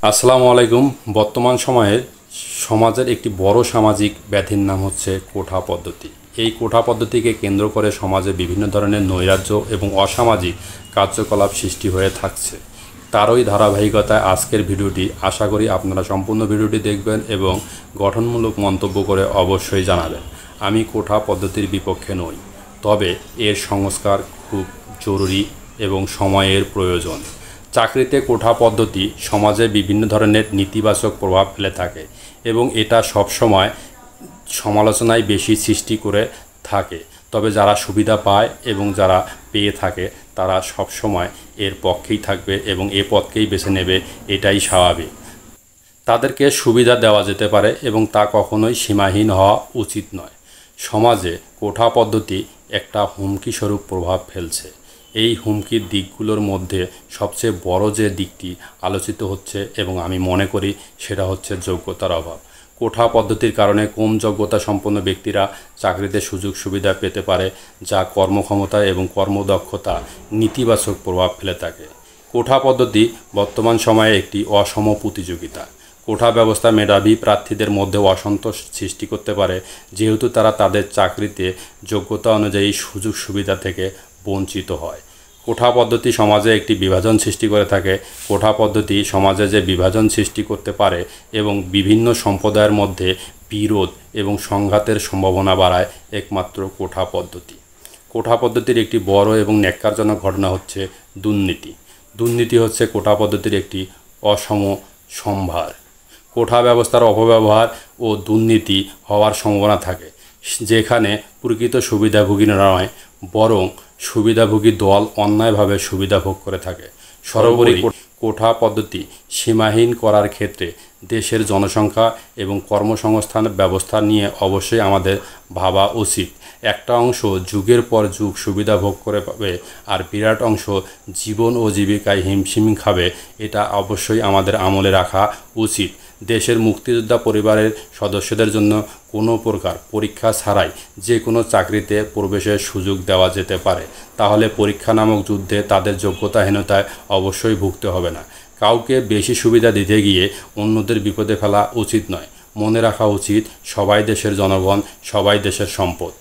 আসসালামু আলাইকুম। বর্তমান সময়ে সমাজের একটি বড় সামাজিক ব্যাধির নাম হচ্ছে কোঠা পদ্ধতি। এই কোঠা পদ্ধতিকে কেন্দ্র করে সমাজে বিভিন্ন ধরনের নৈরাজ্য এবং অসামাজিক কার্যকলাপ সৃষ্টি হয়ে থাকছে। তারই ধারাবাহিকতায় আজকের ভিডিওটি। আশা করি আপনারা সম্পূর্ণ ভিডিওটি দেখবেন এবং গঠনমূলক মন্তব্য করে অবশ্যই জানাবেন। আমি কোঠা পদ্ধতির বিপক্ষে নই, তবে এর সংস্কার খুব জরুরি এবং সময়ের প্রয়োজন। চাকরিতে কোঠা পদ্ধতি সমাজে বিভিন্ন ধরনের নেতিবাচক প্রভাব ফেলে থাকে এবং এটা সবসময় সমালোচনায় বেশি সৃষ্টি করে থাকে। তবে যারা সুবিধা পায় এবং যারা পেয়ে থাকে তারা সবসময় এর পক্ষেই থাকবে এবং এ পথকেই বেছে নেবে, এটাই স্বাভাবিক। তাদেরকে সুবিধা দেওয়া যেতে পারে এবং তা কখনোই সীমাহীন হওয়া উচিত নয়। সমাজে কোঠা পদ্ধতি একটা হুমকিস্বরূপ প্রভাব ফেলছে। এই হুমকির দিকগুলোর মধ্যে সবচেয়ে বড় যে দিকটি আলোচিত হচ্ছে এবং আমি মনে করি সেটা হচ্ছে যোগ্যতার অভাব। কোঠা পদ্ধতির কারণে কম যোগ্যতা সম্পন্ন ব্যক্তিরা চাকরিতে সুযোগ সুবিধা পেতে পারে, যা কর্মক্ষমতা এবং কর্মদক্ষতা নেতিবাচক প্রভাব ফেলে থাকে। কোঠা পদ্ধতি বর্তমান সময়ে একটি অসম প্রতিযোগিতা। কোঠা ব্যবস্থা মেধাবী প্রার্থীদের মধ্যে অসন্তোষ সৃষ্টি করতে পারে, যেহেতু তারা তাদের চাকরিতে যোগ্যতা অনুযায়ী সুযোগ সুবিধা থেকে বঞ্চিত হয়। কোঠা পদ্ধতি সমাজে একটি বিভাজন সৃষ্টি করে থাকে। কোঠা পদ্ধতি সমাজে যে বিভাজন সৃষ্টি করতে পারে এবং বিভিন্ন সম্প্রদায়ের মধ্যে বিরোধ এবং সংঘাতের সম্ভাবনা বাড়ায় একমাত্র কোঠা পদ্ধতি। কোঠা পদ্ধতির একটি বড় এবং ন্যাক্কারজনক ঘটনা হচ্ছে দুর্নীতি। দুর্নীতি হচ্ছে কোঠা পদ্ধতির একটি অসম সম্ভার। কোঠা ব্যবস্থার অপব্যবহার ও দুর্নীতি হওয়ার সম্ভাবনা থাকে, যেখানে প্রকৃত সুবিধাভোগী নয় বরং সুবিধাভোগী দল অন্যায়ভাবে সুবিধা ভোগ করে থাকে। সর্বোপরি কোঠা পদ্ধতি সীমাহীন করার ক্ষেত্রে দেশের জনসংখ্যা এবং কর্মসংস্থান ব্যবস্থা নিয়ে অবশ্যই আমাদের ভাবা উচিত। একটা অংশ যুগের পর যুগ সুবিধা ভোগ করে পাবে আর বিরাট অংশ জীবন ও জীবিকায় হিমশিম খাবে, এটা অবশ্যই আমাদের আমলে রাখা উচিত। দেশের মুক্তিযোদ্ধা পরিবারের সদস্যদের জন্য কোনো প্রকার পরীক্ষা ছাড়াই যে কোনো চাকরিতে প্রবেশের সুযোগ দেওয়া যেতে পারে, তাহলে পরীক্ষা নামক যুদ্ধে তাদের যোগ্যতাহীনতায় অবশ্যই ভুগতে হবে না। কাউকে বেশি সুবিধা দিতে গিয়ে অন্যদের বিপদে ফেলা উচিত নয়। মনে রাখা উচিত, সবাই দেশের জনগণ, সবাই দেশের সম্পদ।